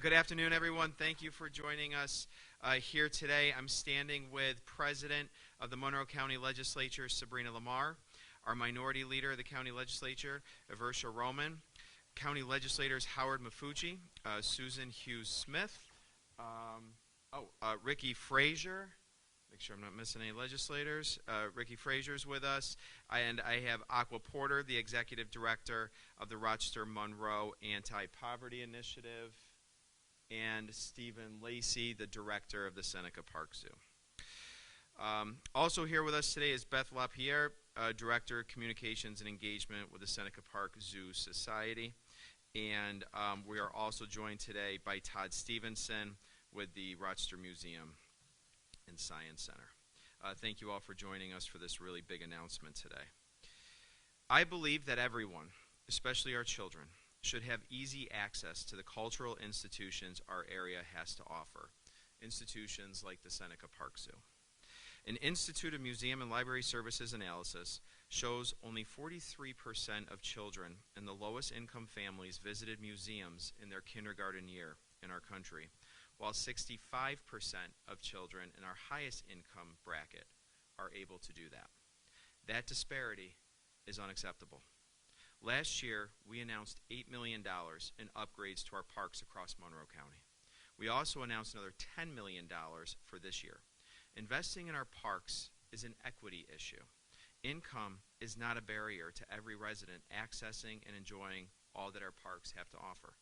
Good afternoon, everyone. Thank you for joining us here today. I'm standing with President of the Monroe County Legislature, Sabrina Lamar, our Minority Leader of the County Legislature, Eversha Roman, County Legislators Howard Mafucci, Susan Hughes-Smith, Ricky Frazier. Make sure I'm not missing any legislators. Ricky Frazier's with us, and I have Aqua Porter, the Executive Director of the Rochester-Monroe Anti-Poverty Initiative, and Stephen Lacey, the Director of the Seneca Park Zoo. Also here with us today is Beth LaPierre, Director of Communications and Engagement with the Seneca Park Zoo Society. And we are also joined today by Todd Stevenson with the Rochester Museum and Science Center. Thank you all for joining us for this really big announcement today. I believe that everyone, especially our children, should have easy access to the cultural institutions our area has to offer, institutions like the Seneca Park Zoo. An Institute of Museum and Library Services analysis shows only 43% of children in the lowest income families visited museums in their kindergarten year in our country, while 65% of children in our highest income bracket are able to do that. That disparity is unacceptable. Last year, we announced $8 million in upgrades to our parks across Monroe County. We also announced another $10 million for this year. Investing in our parks is an equity issue. Income is not a barrier to every resident accessing and enjoying all that our parks have to offer.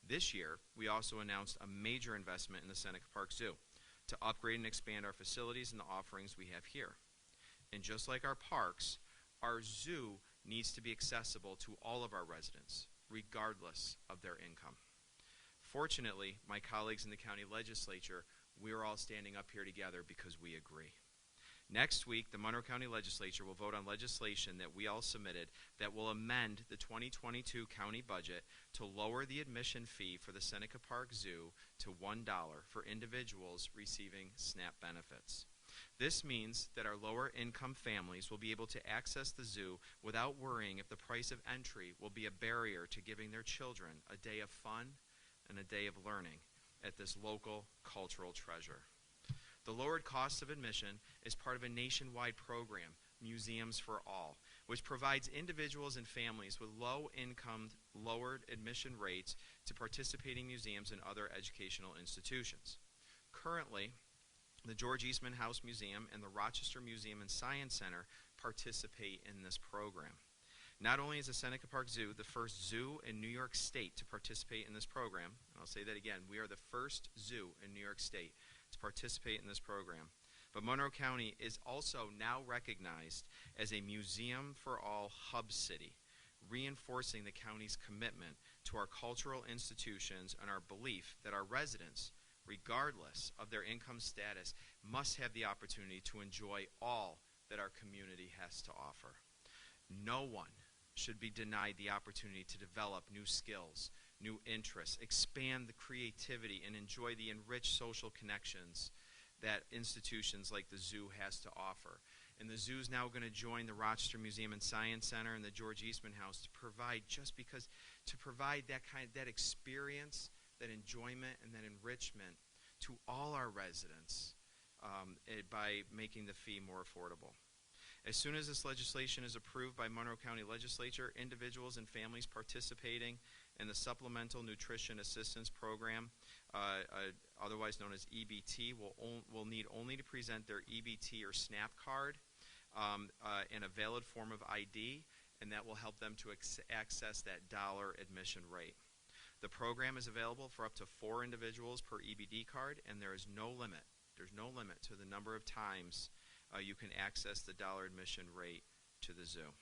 This year, we also announced a major investment in the Seneca Park Zoo to upgrade and expand our facilities and the offerings we have here. And just like our parks, our zoo needs to be accessible to all of our residents, regardless of their income. Fortunately, my colleagues in the county legislature, we are all standing up here together because we agree. Next week, the Monroe County Legislature will vote on legislation that we all submitted that will amend the 2022 county budget to lower the admission fee for the Seneca Park Zoo to $1 for individuals receiving SNAP benefits. This means that our lower income families will be able to access the zoo without worrying if the price of entry will be a barrier to giving their children a day of fun and a day of learning at this local cultural treasure. The lowered cost of admission is part of a nationwide program, Museums for All, which provides individuals and families with low income lowered admission rates to participating museums and other educational institutions. Currently, the George Eastman House Museum and the Rochester Museum and Science Center participate in this program. Not only is the Seneca Park Zoo the first zoo in New York State to participate in this program, and I'll say that again, we are the first zoo in New York State to participate in this program, but Monroe County is also now recognized as a Museum for All hub city, reinforcing the county's commitment to our cultural institutions and our belief that our residents, regardless of their income status, must have the opportunity to enjoy all that our community has to offer. No one should be denied the opportunity to develop new skills, new interests, expand the creativity, and enjoy the enriched social connections that institutions like the zoo has to offer. And the zoo is now going to join the Rochester Museum and Science Center and the George Eastman House to provide that experience, that enjoyment, and that enrichment to all our residents by making the fee more affordable. As soon as this legislation is approved by Monroe County Legislature, individuals and families participating in the Supplemental Nutrition Assistance Program, otherwise known as EBT, will need only to present their EBT or SNAP card and a valid form of ID, and that will help them to access that dollar admission rate. The program is available for up to 4 individuals per EBD card, and there is no limit. There's no limit to the number of times you can access the dollar admission rate to the zoo.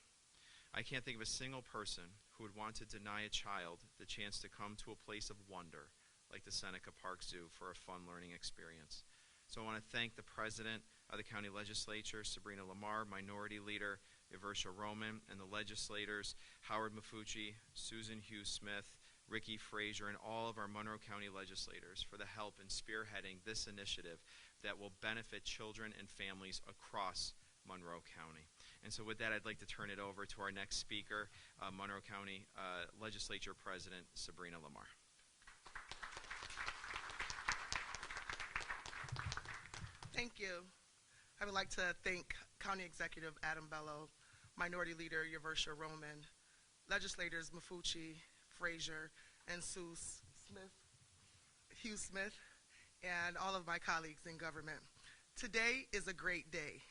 I can't think of a single person who would want to deny a child the chance to come to a place of wonder like the Seneca Park Zoo for a fun learning experience. So I want to thank the President of the County Legislature, Sabrina Lamar, Minority Leader Eversha Roman, and the legislators Howard Mafucci, Susan Hughes-Smith, Ricky Frazier, and all of our Monroe County legislators for the help in spearheading this initiative that will benefit children and families across Monroe County. And so with that, I'd like to turn it over to our next speaker, Monroe County Legislature President Sabrina Lamar. Thank you. I would like to thank County Executive Adam Bello, Minority Leader Eversha Roman, legislators Mafucci, Frazier, and Hugh Smith, and all of my colleagues in government. Today is a great day.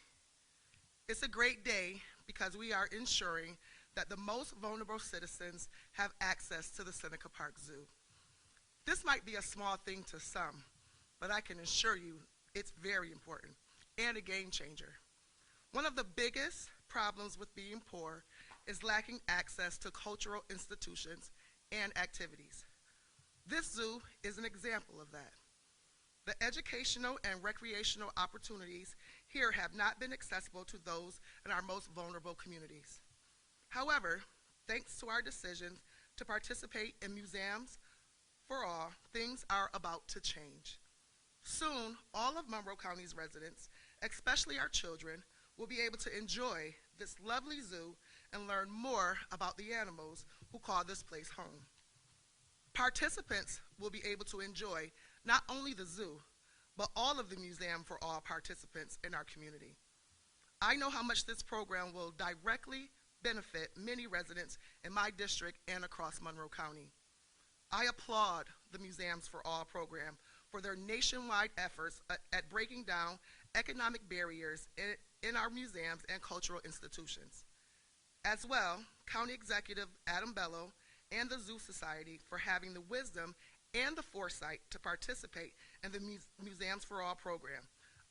It's a great day because we are ensuring that the most vulnerable citizens have access to the Seneca Park Zoo. This might be a small thing to some, but I can assure you it's very important and a game changer. One of the biggest problems with being poor is lacking access to cultural institutions and activities. This zoo is an example of that. The educational and recreational opportunities here have not been accessible to those in our most vulnerable communities. However, thanks to our decisions to participate in museums for all, things are about to change. Soon, all of Monroe County's residents, especially our children, will be able to enjoy this lovely zoo and learn more about the animals who call this place home. Participants will be able to enjoy not only the zoo, but all of the museum for all participants in our community. I know how much this program will directly benefit many residents in my district and across Monroe County. I applaud the Museums for All program for their nationwide efforts at breaking down economic barriers in our museums and cultural institutions. As well, County Executive Adam Bello and the Zoo Society for having the wisdom and the foresight to participate in the Museums for All program.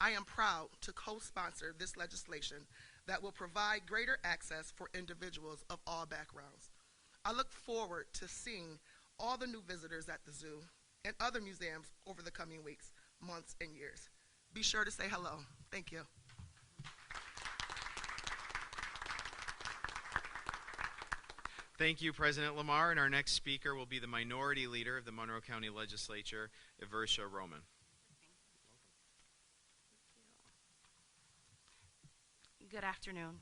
I am proud to co-sponsor this legislation that will provide greater access for individuals of all backgrounds. I look forward to seeing all the new visitors at the zoo and other museums over the coming weeks, months, and years. Be sure to say hello. Thank you. Thank you, President Lamar. And our next speaker will be the Minority Leader of the Monroe County Legislature, Eversha Roman. Good afternoon.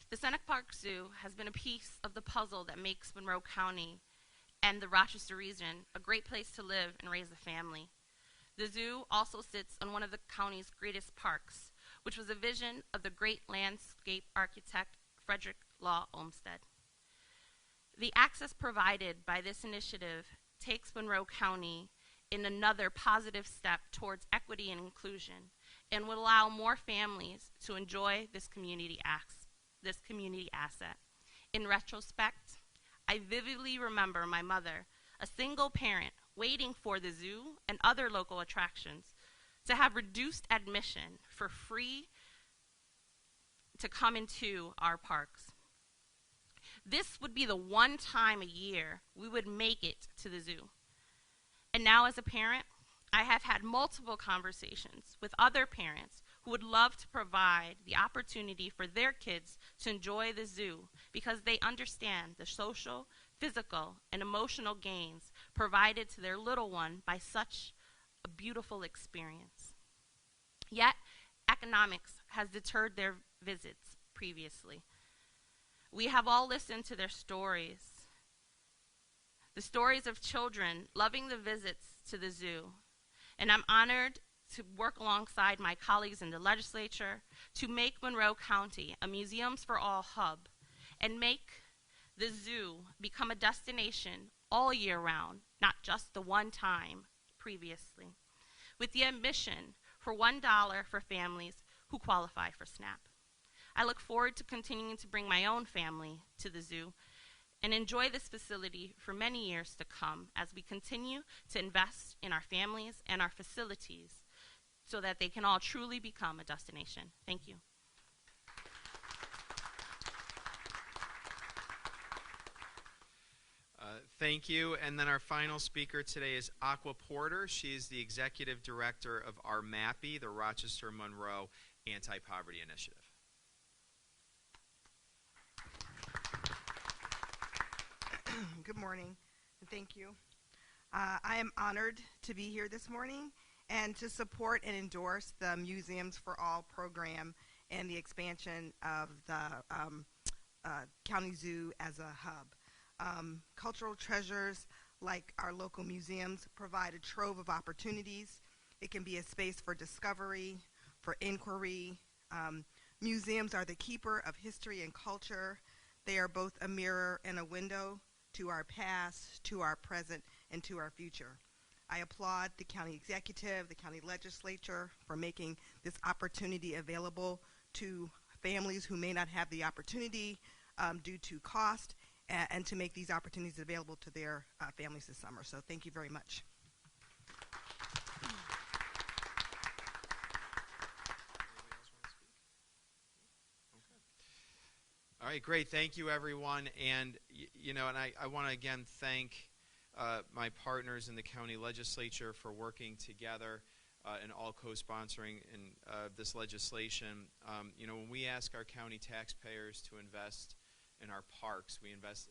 The Seneca Park Zoo has been a piece of the puzzle that makes Monroe County and the Rochester region a great place to live and raise a family. The zoo also sits on one of the county's greatest parks, which was a vision of the great landscape architect Frederick Law Olmsted. The access provided by this initiative takes Monroe County in another positive step towards equity and inclusion and will allow more families to enjoy this community asset. In retrospect, I vividly remember my mother, a single parent, waiting for the zoo and other local attractions to have reduced admission for free to come into our parks. This would be the one time a year we would make it to the zoo. And now as a parent, I have had multiple conversations with other parents who would love to provide the opportunity for their kids to enjoy the zoo because they understand the social, physical, and emotional gains provided to their little one by such a beautiful experience. Yet, economics has deterred their visits previously. We have all listened to their stories, the stories of children loving the visits to the zoo, and I'm honored to work alongside my colleagues in the legislature to make Monroe County a Museums for All hub and make the zoo become a destination all year round, not just the one time previously, with the admission for $1 for families who qualify for SNAP. I look forward to continuing to bring my own family to the zoo and enjoy this facility for many years to come as we continue to invest in our families and our facilities so that they can all truly become a destination. Thank you. Thank you. And then our final speaker today is Aqua Porter. She is the Executive Director of our MAPI, the Rochester Monroe Anti-Poverty Initiative. Good morning, and thank you. I am honored to be here this morning and to support and endorse the Museums for All program and the expansion of the County Zoo as a hub. Cultural treasures like our local museums provide a trove of opportunities. It can be a space for discovery, for inquiry. Museums are the keeper of history and culture. They are both a mirror and a window to our past, to our present, and to our future. I applaud the county executive, the county legislature for making this opportunity available to families who may not have the opportunity due to cost, and to make these opportunities available to their families this summer. So thank you very much. All right, great. Thank you, everyone. And, and I want to again thank my partners in the county legislature for working together and all co-sponsoring in this legislation. When we ask our county taxpayers to invest in our parks, we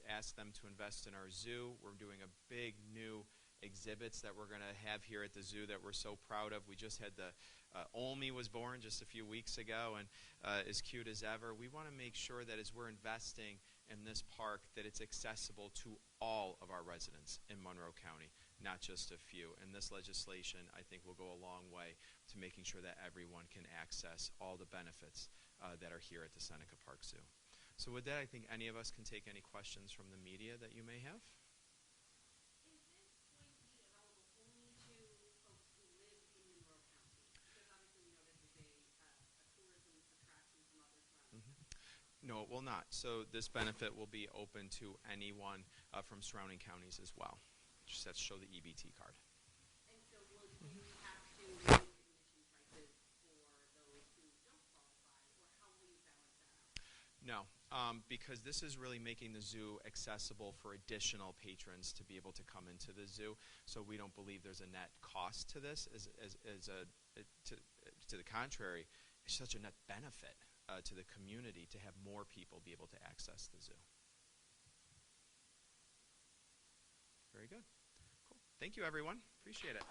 ask them to invest in our zoo. We're doing a big new exhibits that we're going to have here at the zoo that we're so proud of. We just had the Olmi was born just a few weeks ago, and as cute as ever. We want to make sure that as we're investing in this park that it's accessible to all of our residents in Monroe County, not just a few. And this legislation, I think, will go a long way to making sure that everyone can access all the benefits that are here at the Seneca Park Zoo. So with that, I think any of us can take any questions from the media that you may have. Is this going to be available only to folks who live in Monroe County? Because obviously we know this is a tourism attraction from other surrounding counties. No, it will not. So this benefit will be open to anyone from surrounding counties as well. Just have to show the EBT card. And so will you have to raise admission prices for those who don't qualify, or how will you balance that out? No, because this is really making the zoo accessible for additional patrons to be able to come into the zoo. So we don't believe there's a net cost to this. To the contrary, it's such a net benefit to the community to have more people be able to access the zoo. Very good. Cool. Thank you, everyone. Appreciate it.